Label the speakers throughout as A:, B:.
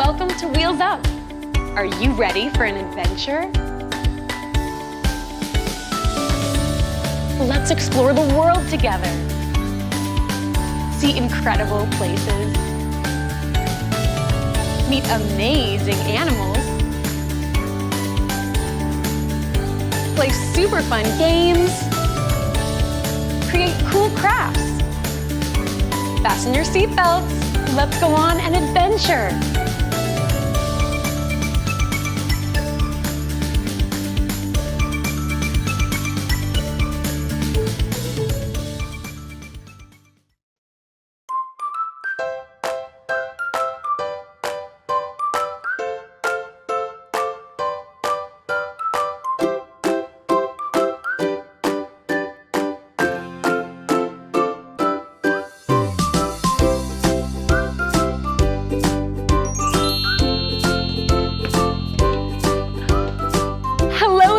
A: Welcome to Wheels Up. Are you ready for an adventure? Let's explore the world together. See incredible places. Meet amazing animals. Play super fun games. Create cool crafts. Fasten your seatbelts. Let's go on an adventure.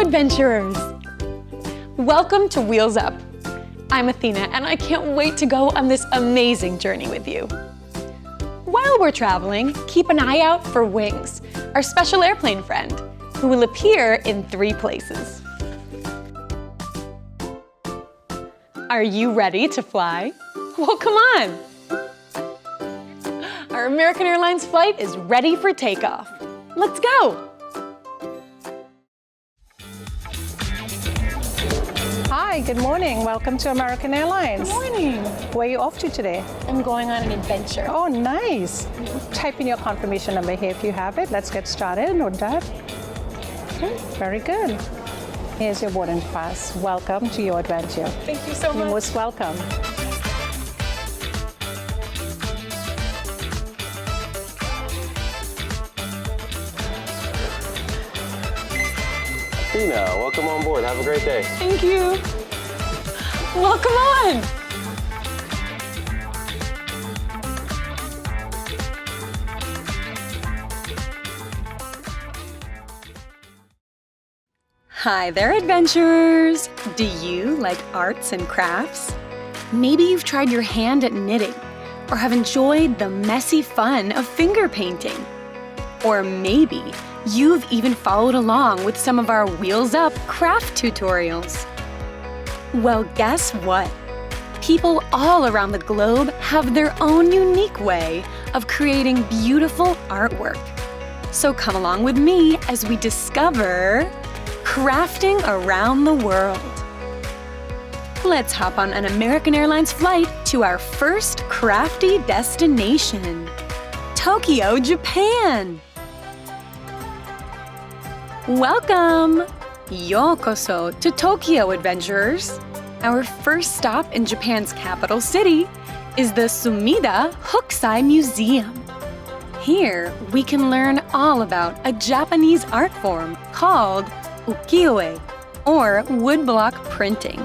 A: Adventurers! Welcome to Wheels Up. I'm Athena and I can't wait to go on this amazing journey with you. While we're traveling, keep an eye out for Wings, our special airplane friend, who will appear in 3 places. Are you ready to fly? Well, come on! Our American Airlines flight is ready for takeoff. Let's go!
B: Hi, good morning. Welcome to American Airlines.
A: Good morning.
B: Where are you off to today?
A: I'm going on an adventure.
B: Oh, nice. Type in your confirmation number here if you have it. Let's get started. Note that. Okay, very good. Here's your boarding pass. Welcome to your adventure.
A: Thank you so much.
B: You're most welcome.
C: Athena, welcome on board. Have a great day.
A: Thank you. Welcome on. Hi there, adventurers. Do you like arts and crafts? Maybe you've tried your hand at knitting or have enjoyed the messy fun of finger painting. Or maybe you've even followed along with some of our Wheels Up craft tutorials. Well, guess what? People all around the globe have their own unique way of creating beautiful artwork. So come along with me as we discover crafting around the world. Let's hop on an American Airlines flight to our first crafty destination, Tokyo, Japan. Welcome! Yokoso to Tokyo, adventurers! Our first stop in Japan's capital city is the Sumida Hokusai Museum. Here, we can learn all about a Japanese art form called ukiyo-e, or woodblock printing.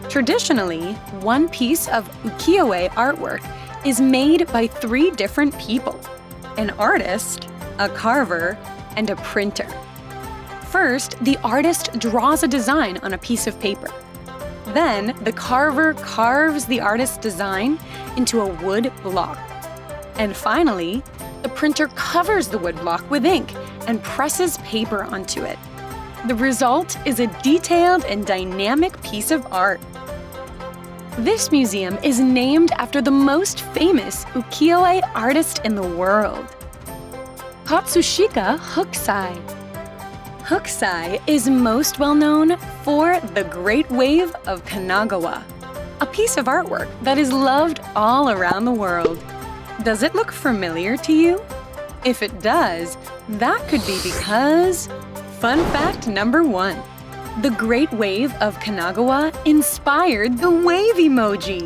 A: Traditionally, one piece of ukiyo-e artwork is made by 3 different people: an artist, a carver, and a printer. First, the artist draws a design on a piece of paper. Then, the carver carves the artist's design into a wood block. And finally, the printer covers the wood block with ink and presses paper onto it. The result is a detailed and dynamic piece of art. This museum is named after the most famous ukiyo-e artist in the world, Katsushika Hokusai. Hokusai is most well known for the Great Wave of Kanagawa, a piece of artwork that is loved all around the world. Does it look familiar to you? If it does, that could be because… Fun fact number 1. The Great Wave of Kanagawa inspired the wave emoji.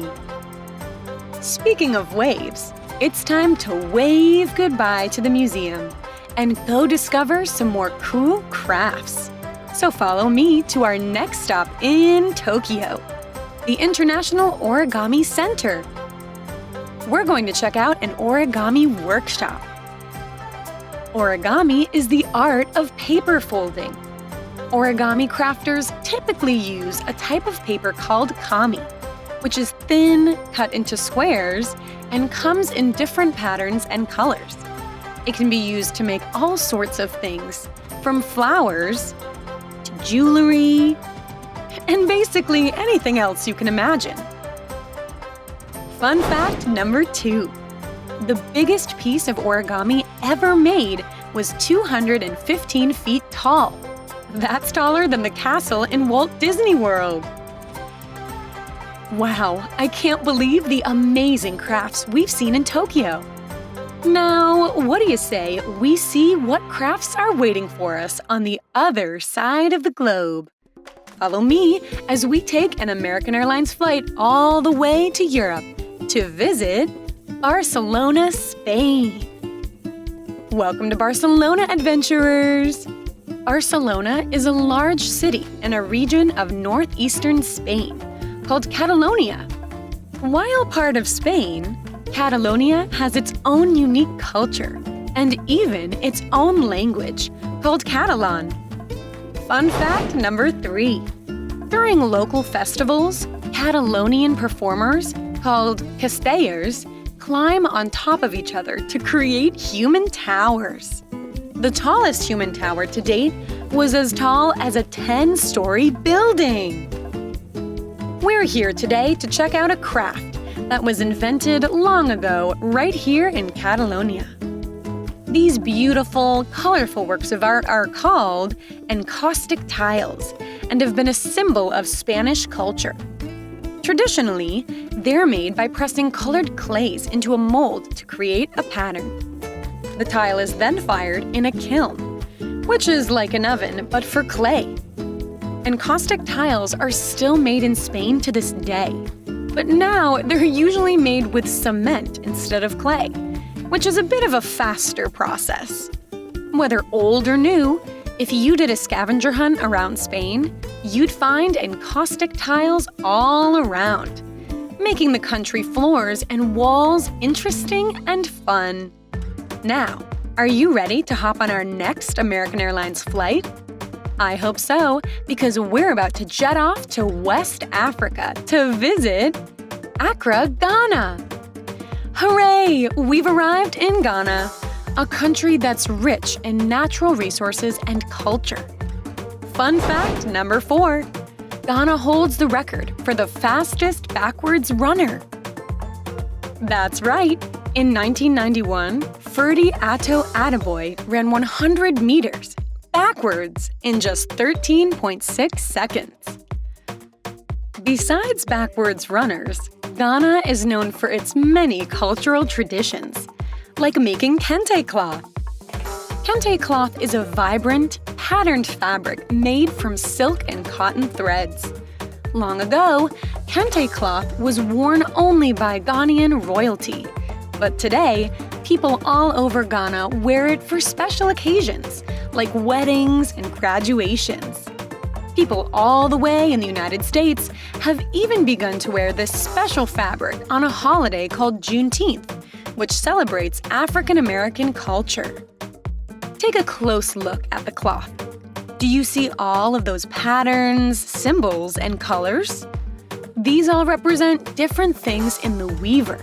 A: Speaking of waves, it's time to wave goodbye to the museum and go discover some more cool crafts. So follow me to our next stop in Tokyo, the International Origami Center. We're going to check out an origami workshop. Origami is the art of paper folding. Origami crafters typically use a type of paper called kami, which is thin, cut into squares, and comes in different patterns and colors. It can be used to make all sorts of things, from flowers to jewelry, and basically anything else you can imagine. Fun fact number 2. The biggest piece of origami ever made was 215 feet tall. That's taller than the castle in Walt Disney World. Wow, I can't believe the amazing crafts we've seen in Tokyo. Now, what do you say we see what crafts are waiting for us on the other side of the globe? Follow me as we take an American Airlines flight all the way to Europe to visit Barcelona, Spain. Welcome to Barcelona, adventurers! Barcelona is a large city in a region of northeastern Spain called Catalonia. While part of Spain, Catalonia has its own unique culture and even its own language called Catalan. Fun fact number 3. During local festivals, Catalonian performers called castellers climb on top of each other to create human towers. The tallest human tower to date was as tall as a 10-story building. We're here today to check out a craft that was invented long ago right here in Catalonia. These beautiful, colorful works of art are called encaustic tiles and have been a symbol of Spanish culture. Traditionally, they're made by pressing colored clays into a mold to create a pattern. The tile is then fired in a kiln, which is like an oven but for clay. Encaustic tiles are still made in Spain to this day, but now they're usually made with cement instead of clay, which is a bit of a faster process. Whether old or new, if you did a scavenger hunt around Spain, you'd find encaustic tiles all around, making the country floors and walls interesting and fun. Now, are you ready to hop on our next American Airlines flight? I hope so, because we're about to jet off to West Africa to visit Accra, Ghana. Hooray! We've arrived in Ghana, a country that's rich in natural resources and culture. Fun fact number 4. Ghana holds the record for the fastest backwards runner. That's right. In 1991, Ferdy Atto Attaboy ran 100 meters backwards in just 13.6 seconds. Besides backwards runners, Ghana is known for its many cultural traditions, like making kente cloth. Kente cloth is a vibrant, patterned fabric made from silk and cotton threads. Long ago, kente cloth was worn only by Ghanaian royalty, but today, people all over Ghana wear it for special occasions, like weddings and graduations. People all the way in the United States have even begun to wear this special fabric on a holiday called Juneteenth, which celebrates African American culture. Take a close look at the cloth. Do you see all of those patterns, symbols, and colors? These all represent different things in the weaver,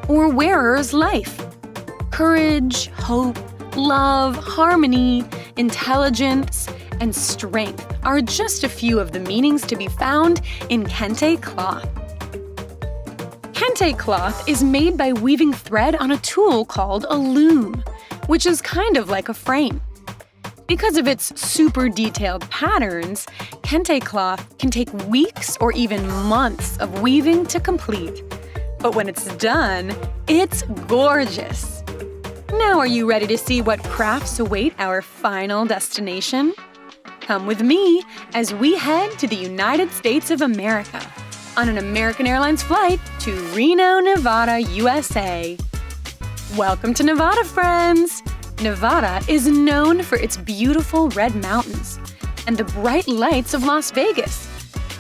A: or wearer's life. Courage, hope, love, harmony, intelligence, and strength are just a few of the meanings to be found in kente cloth. Kente cloth is made by weaving thread on a tool called a loom, which is kind of like a frame. Because of its super detailed patterns, kente cloth can take weeks or even months of weaving to complete. But when it's done, it's gorgeous. Now are you ready to see what crafts await our final destination? Come with me as we head to the United States of America on an American Airlines flight to Reno, Nevada, USA. Welcome to Nevada, friends! Nevada is known for its beautiful red mountains and the bright lights of Las Vegas.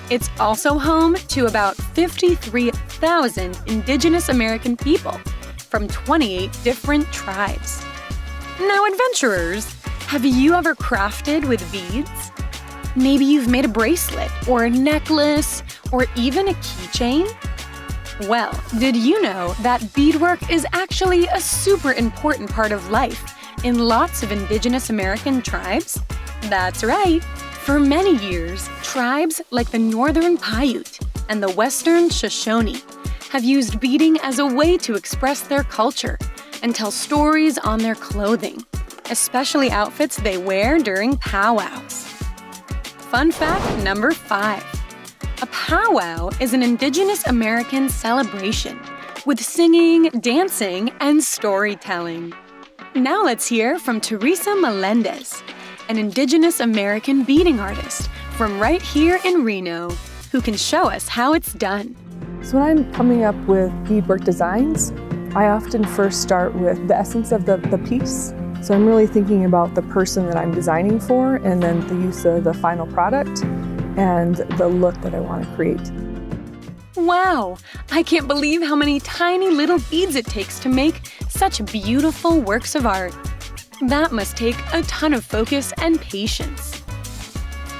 A: It's also home to about 53,000 Indigenous American people from 28 different tribes. Now, adventurers, have you ever crafted with beads? Maybe you've made a bracelet or a necklace or even a keychain? Well, did you know that beadwork is actually a super important part of life in lots of Indigenous American tribes? That's right! For many years, tribes like the Northern Paiute and the Western Shoshone have used beading as a way to express their culture and tell stories on their clothing, especially outfits they wear during powwows. Fun fact number 5. A powwow is an Indigenous American celebration with singing, dancing, and storytelling. Now let's hear from Teresa Melendez, an Indigenous American beading artist from right here in Reno, who can show us how it's done.
D: So when I'm coming up with beadwork designs, I often first start with the essence of the piece. So I'm really thinking about the person that I'm designing for, and then the use of the final product and the look that I want to create.
A: Wow! I can't believe how many tiny little beads it takes to make such beautiful works of art. That must take a ton of focus and patience.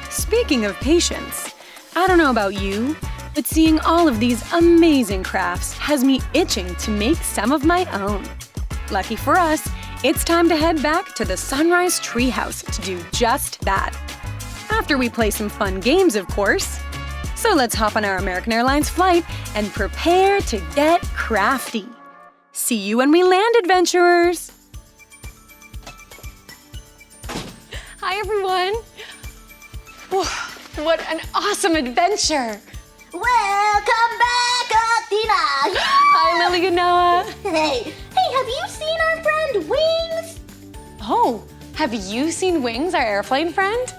A: Speaking of patience, I don't know about you, but seeing all of these amazing crafts has me itching to make some of my own. Lucky for us, it's time to head back to the Sunrise Treehouse to do just that. After we play some fun games, of course. So let's hop on our American Airlines flight and prepare to get crafty. See you when we land, adventurers! Hi, everyone! Whew, what an awesome adventure!
E: Welcome back, Athena!
A: Hi, Lily and Noah!
E: Hey, have you seen our friend Wings?
A: Oh, have you seen Wings, our airplane friend?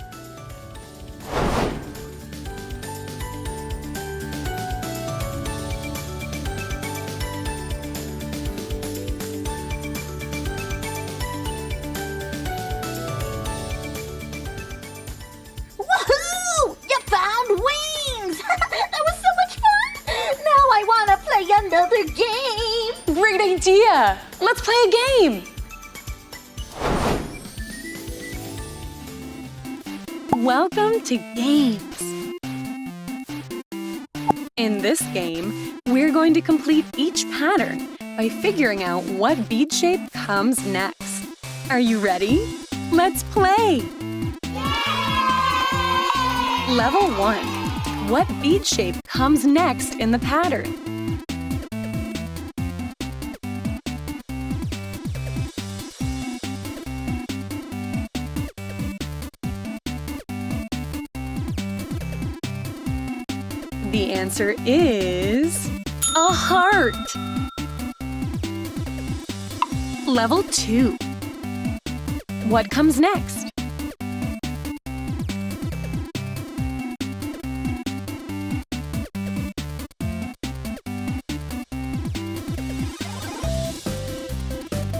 E: Woohoo! You found Wings! That was so much fun! Now I want to play another game!
A: Great idea! Let's play a game! Welcome to Games. In this game, we're going to complete each pattern by figuring out what bead shape comes next. Are you ready? Let's play! Level 1. What bead shape comes next in the pattern? The answer is a heart. Level 2. What comes next?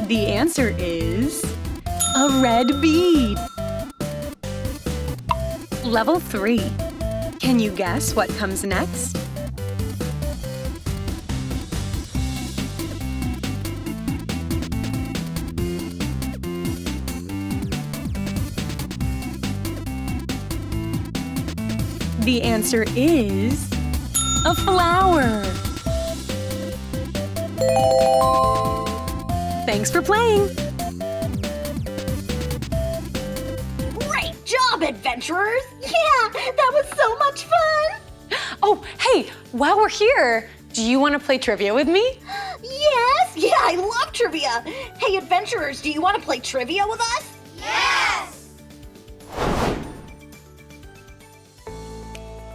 A: The answer is a red bead. Level 3. Can you guess what comes next? The answer is a flower. Thanks for playing!
E: Great job, adventurers! Yeah, that was so much fun!
A: Oh, hey, while we're here, do you want to play trivia with me?
E: Yes! Yeah, I love trivia! Hey, adventurers, do you want to play trivia with us? Yes!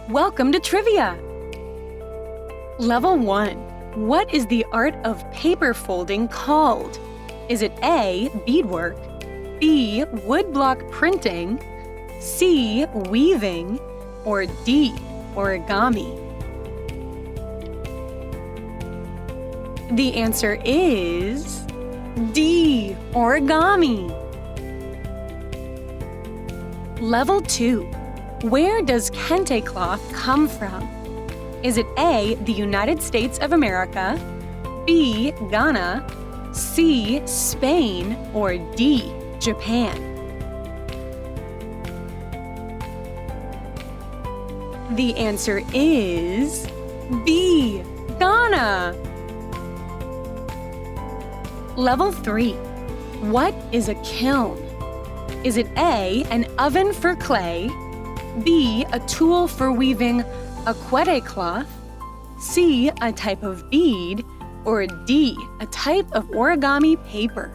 A: Welcome to Trivia! Level 1. What is the art of paper folding called? Is it A, beadwork, B, woodblock printing, C, weaving, or D, origami? The answer is D, origami. Level 2. Where does kente cloth come from? Is it A, the United States of America, B, Ghana, C, Spain, or D, Japan? The answer is B, Ghana. Level 3. What is a kiln? Is it A, an oven for clay, B, a tool for weaving a quede cloth, C, a type of bead, or D, a type of origami paper?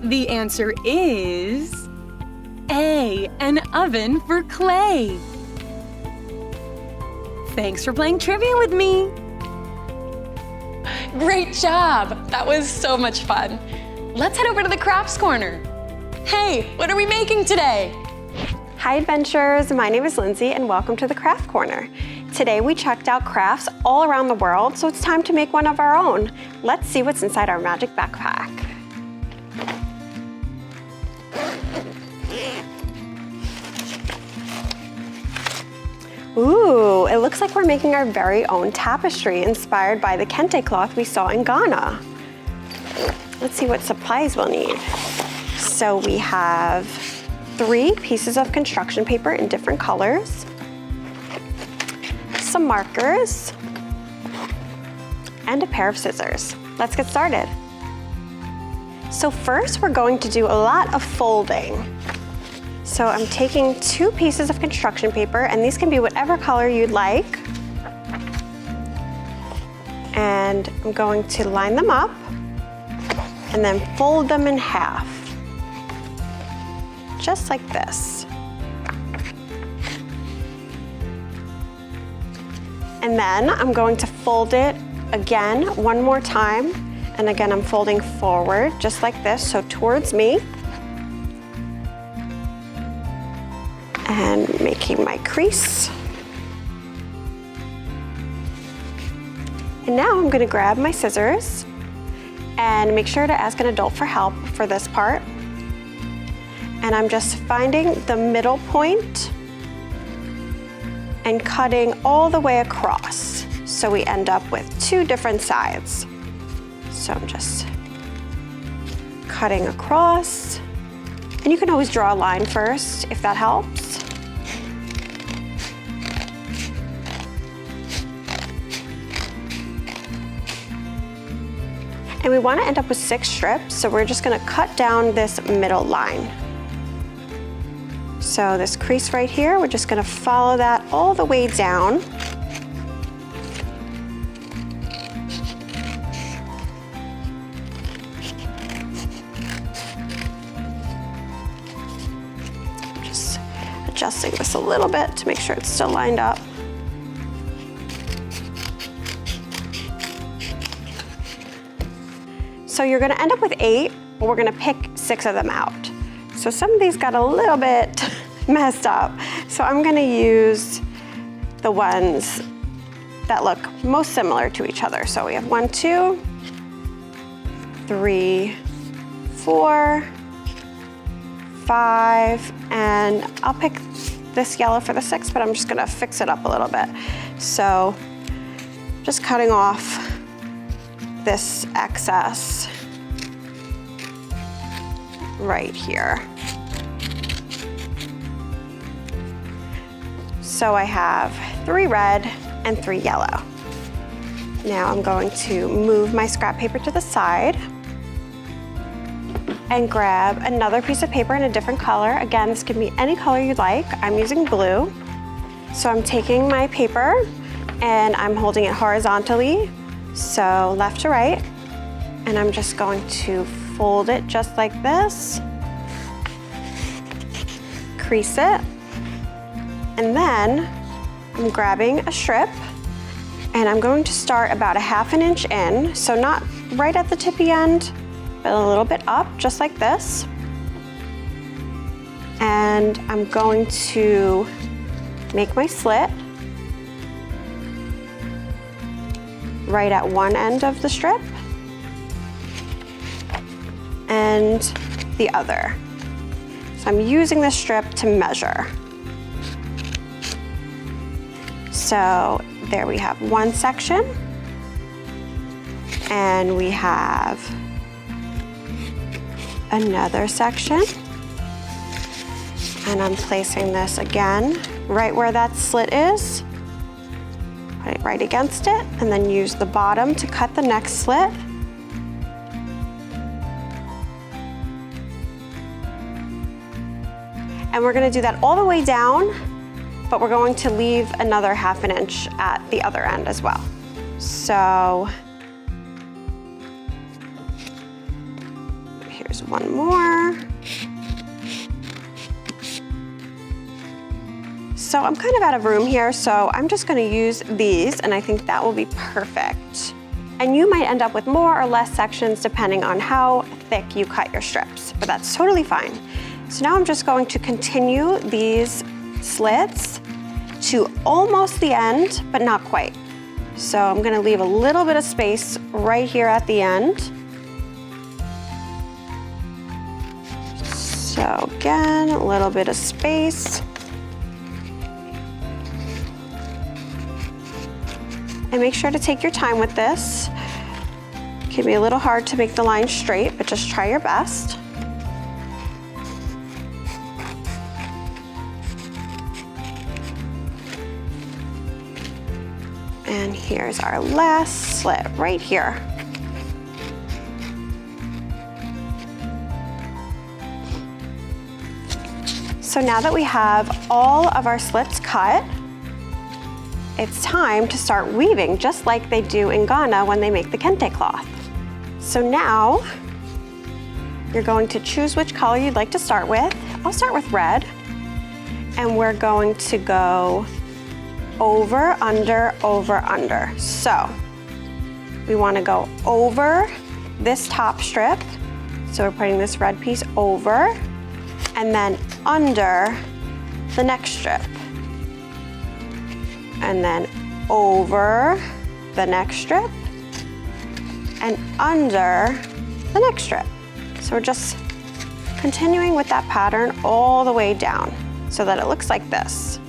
A: The answer is A, an oven for clay. Thanks for playing trivia with me. Great job! That was so much fun. Let's head over to the crafts corner. Hey, what are we making today?
F: Hi adventurers, my name is Lindsay and welcome to the Craft Corner. Today we checked out crafts all around the world, so it's time to make one of our own. Let's see what's inside our magic backpack. Ooh, it looks like we're making our very own tapestry inspired by the kente cloth we saw in Ghana. Let's see what supplies we'll need. So we have 3 pieces of construction paper in different colors, some markers, and a pair of scissors. Let's get started. So first we're going to do a lot of folding. So I'm taking 2 pieces of construction paper, and these can be whatever color you'd like. And I'm going to line them up and then fold them in half, just like this. And then I'm going to fold it again one more time. And again, I'm folding forward, just like this, so towards me. And making my crease. And now I'm going to grab my scissors and make sure to ask an adult for help for this part. And I'm just finding the middle point and cutting all the way across, so we end up with 2 different sides. So I'm just cutting across, and you can always draw a line first if that helps. And we want to end up with 6 strips, so we're just going to cut down this middle line. So this crease right here, we're just going to follow that all the way down. Just adjusting this a little bit to make sure it's still lined up. So you're gonna end up with 8, but we're gonna pick 6 of them out. So some of these got a little bit messed up. So I'm gonna use the ones that look most similar to each other. So we have 1, 2, 3, 4, 5, and I'll pick this yellow for the 6th, but I'm just gonna fix it up a little bit. So just cutting off this excess right here. So I have 3 red and 3 yellow. Now I'm going to move my scrap paper to the side and grab another piece of paper in a different color. Again, this can be any color you'd like. I'm using blue. So I'm taking my paper and I'm holding it horizontally, so left to right, and I'm just going to fold it just like this, crease it, and then I'm grabbing a strip and I'm going to start about a ½ inch in, so not right at the tippy end, but a little bit up, just like this. And I'm going to make my slit right at one end of the strip and the other. So I'm using this strip to measure. So there we have one section, and we have another section, and I'm placing this again right where that slit is. Put it right against it, and then use the bottom to cut the next slit. And we're gonna do that all the way down, but we're going to leave another 1/2 inch at the other end as well. So here's one more. So I'm kind of out of room here, so I'm just gonna use these, and I think that will be perfect. And you might end up with more or less sections depending on how thick you cut your strips, but that's totally fine. So now I'm just going to continue these slits to almost the end, but not quite. So I'm gonna leave a little bit of space right here at the end. So again, a little bit of space. And make sure to take your time with this. It can be a little hard to make the line straight, but just try your best. And here's our last slit right here. So now that we have all of our slits cut, it's time to start weaving just like they do in Ghana when they make the kente cloth. So now you're going to choose which color you'd like to start with. I'll start with red, and we're going to go over, under, over, under. So we want to go over this top strip. So we're putting this red piece over, and then under the next strip. And then over the next strip, and under the next strip. So we're just continuing with that pattern all the way down so that it looks like this.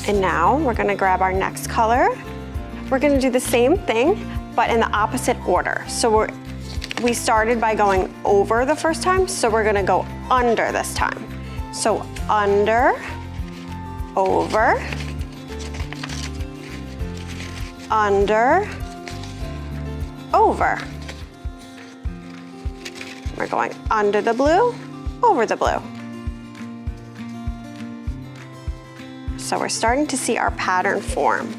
F: And now we're gonna grab our next color. We're gonna do the same thing, but in the opposite order. So we started by going over the first time, so we're gonna go under this time. So under, over, under, over. We're going under the blue, over the blue. So we're starting to see our pattern form.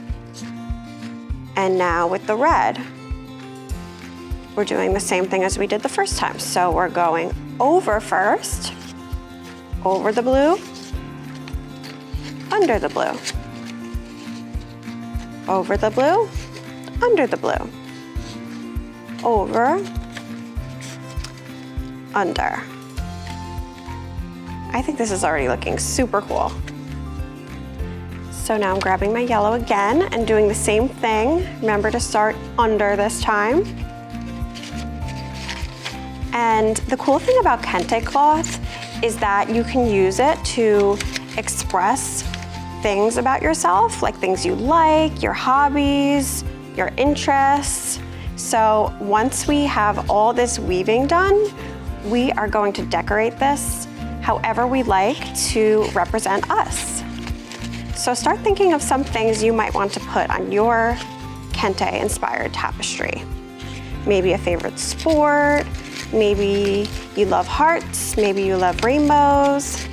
F: And now with the red, we're doing the same thing as we did the first time. So we're going over first, over the blue, under the blue, over the blue, under the blue, over, under. I think this is already looking super cool. So now I'm grabbing my yellow again and doing the same thing. Remember to start under this time. And the cool thing about kente cloth is that you can use it to express things about yourself, like things you like, your hobbies, your interests. So once we have all this weaving done, we are going to decorate this however we like to represent us. So start thinking of some things you might want to put on your kente inspired tapestry. Maybe a favorite sport, maybe you love hearts, maybe you love rainbows.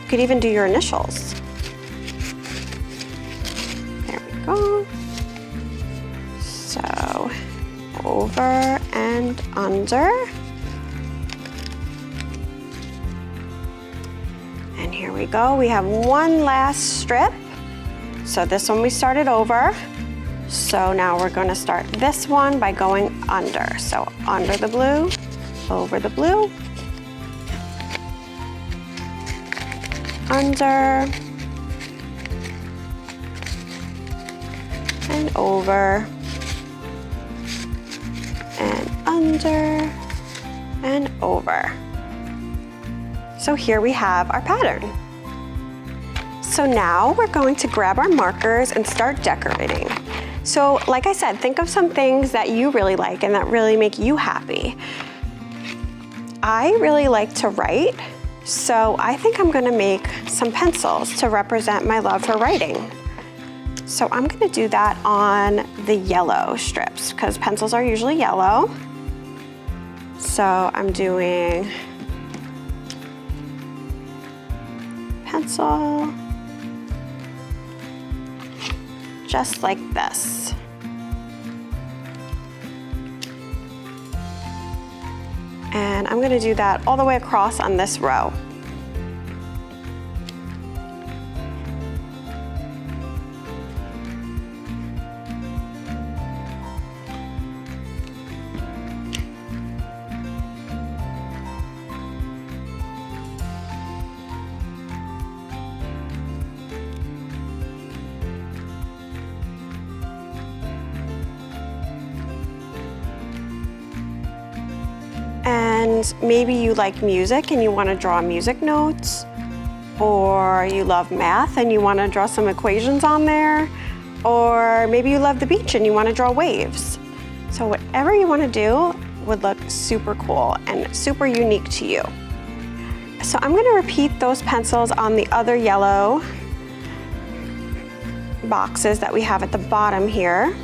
F: You could even do your initials. There we go. So over and under. And here we go. We have one last strip. So this one we started over. So now we're going to start this one by going under. So under the blue, over the blue, under, and over, and under, and over. So here we have our pattern. So now we're going to grab our markers and start decorating. So like I said, think of some things that you really like and that really make you happy. I really like to write, so I think I'm gonna make some pencils to represent my love for writing. So I'm gonna do that on the yellow strips because pencils are usually yellow. So I'm doing pencil, just like this. And I'm gonna do that all the way across on this row. And maybe you like music and you want to draw music notes, or you love math and you want to draw some equations on there, or maybe you love the beach and you want to draw waves. So whatever you want to do would look super cool and super unique to you. So I'm going to repeat those pencils on the other yellow boxes that we have at the bottom here.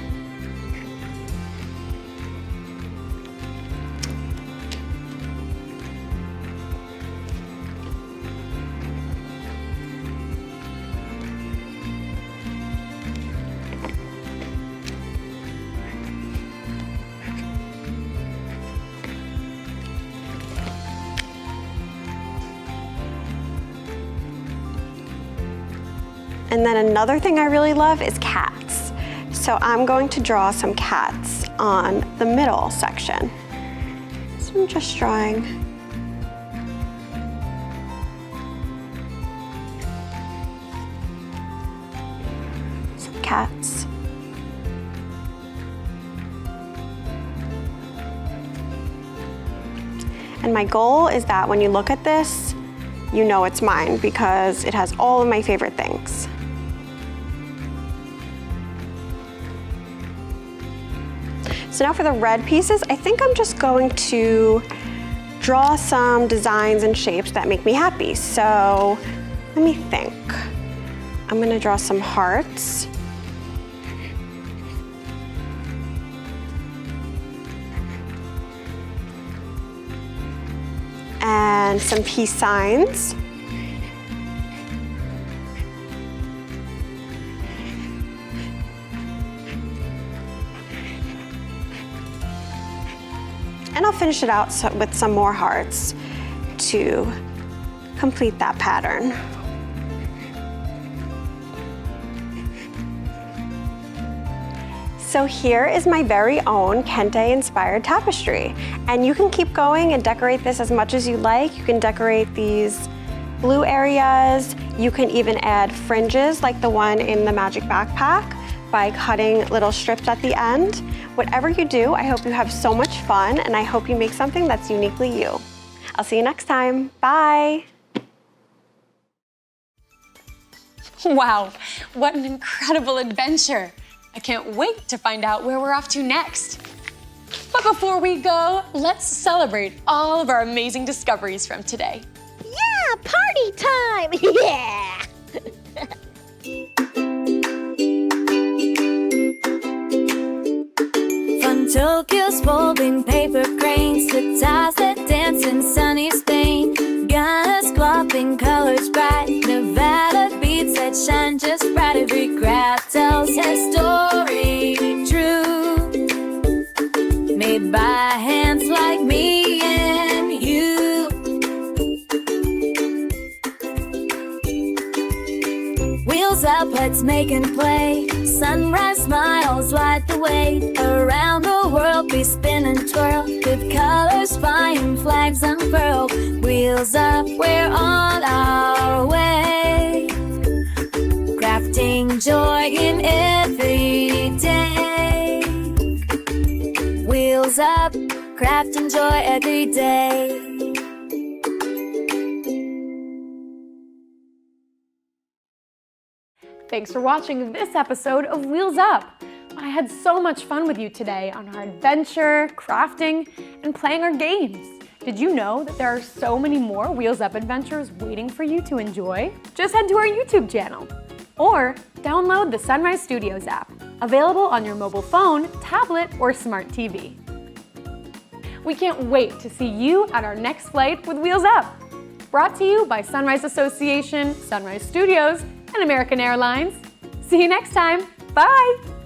F: And then another thing I really love is cats. So I'm going to draw some cats on the middle section. So I'm just drawing some cats. And my goal is that when you look at this, you know it's mine because it has all of my favorite things. So now for the red pieces, I think I'm just going to draw some designs and shapes that make me happy. So let me think. I'm gonna draw some hearts. And some peace signs. And I'll finish it out with some more hearts to complete that pattern. So here is my very own kente inspired tapestry. And you can keep going and decorate this as much as you like. You can decorate these blue areas. You can even add fringes like the one in the magic backpack by cutting little strips at the end. Whatever you do, I hope you have so much fun and I hope you make something that's uniquely you. I'll see you next time. Bye.
A: Wow, what an incredible adventure. I can't wait to find out where we're off to next. But before we go, let's celebrate all of our amazing discoveries from today.
E: Yeah, party time! Yeah!
G: From Tokyo's folding paper cranes to tiles that dance in sunny Spain, Ghana's clothing colors bright, Nevada beads that shine just right. Every craft tells a story true, made by hands like me and you. Wheels up, let's make and play. Sunrise smiles light the way. Around the world we spin and twirl, with colors flying, flags unfurled. Wheels up, we're on our way, crafting joy in every day. Wheels up, crafting joy every day.
H: Thanks for watching this episode of Wheels Up. I had so much fun with you today on our adventure, crafting, and playing our games. Did you know that there are so many more Wheels Up adventures waiting for you to enjoy? Just head to our YouTube channel or download the Sunrise Studios app, available on your mobile phone, tablet, or smart TV. We can't wait to see you at our next flight with Wheels Up. Brought to you by Sunrise Association, Sunrise Studios, and American Airlines. See you next time. Bye!